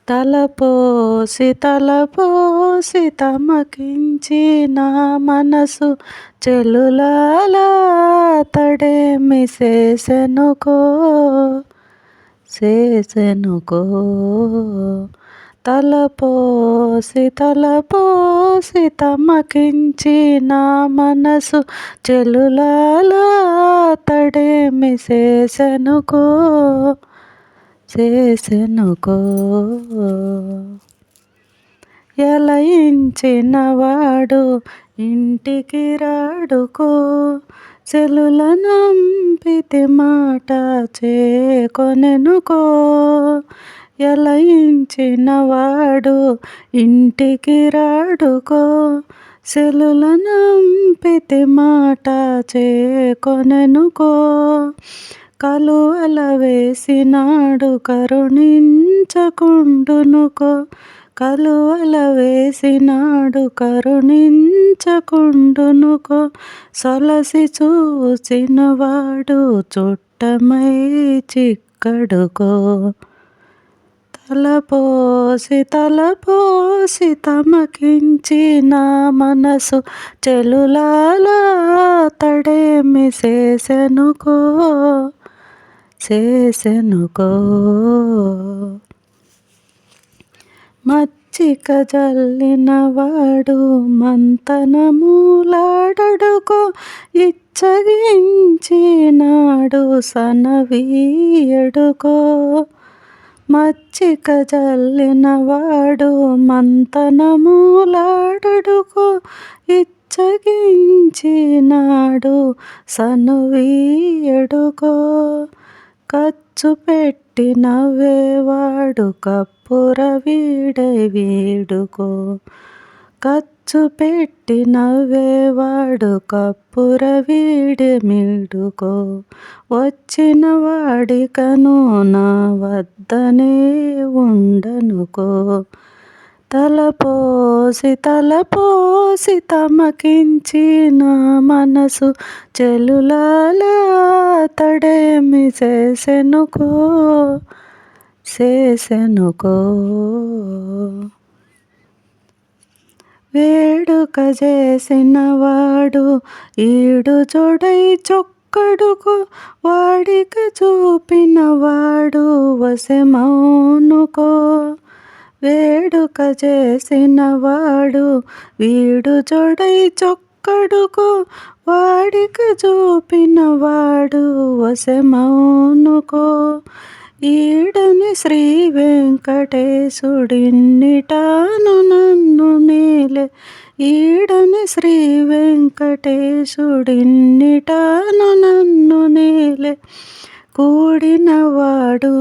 తలపోసి తమకించి నా మనసు చెలులాలా తడేమి చేసెనుకో తలపోసి తమకించి నా మనసు చెలులాలా తడేమి చేసెనుకో ఎలయించినవాడు ఇంటికి రాడుకో చెలుల నంపితి మాట చేకొనెనుకో ఎలయించినవాడు ఇంటికి రాడుకో చెలుల నంపితి మాట చేకొనెనుకో కలువల వేసినాడు కరుణించకుండునుకో కలువల వేసినాడు కరుణించకుండునుకో సొలసి చూచినవాడు చుట్టమై చిక్కడుకో తలపోసి తమకించి నా మనసు చెలులాలా తడేమి చేసెనుకో మచ్చిక జల్లినవాడు మంతనములాడడుకో ఇచ్చగించినాడు సనవీయడుకో మచ్చిక జల్లినవాడు మంతనములాడడుకో ఇచ్చగించినాడు సనువీయడుకో ఖర్చు పెట్టి నవ్వేవాడు కప్పుర వీడుకో ఖర్చు పెట్టి నవ్వేవాడు కప్పుర వీడెమిడుకో వచ్చిన వాడికను నా వద్దనే ఉండనుకో తలపోసి తమకించి నా మనసు చెలులాలా తడేమి చేసెనుకో వేడుక చేసినవాడు ఈడు జోడై చొక్కడుకో వాడిక చూపినవాడు వశమౌనుకో వేడుక చేసినవాడు వీడు జోడై చొక్కడుకో వాడిక చూపినవాడు వశమౌనుకో ఈడని శ్రీ వెంకటేశుడిన్నిటాను నన్ను నేలే ఈడని శ్రీ వెంకటేశుడిన్నిటాను నన్ను నేలే కూడినవాడు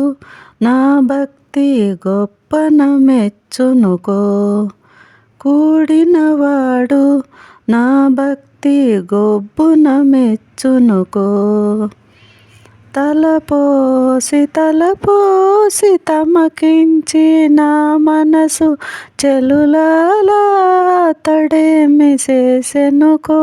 నా భక్తి గొప్పన మెచ్చునుకో కూడినవాడు నా భక్తి గొప్పన మెచ్చునుకో తలపోసి తమకించి నా మనసు చెలులాలా తడేమి చేసెనుకో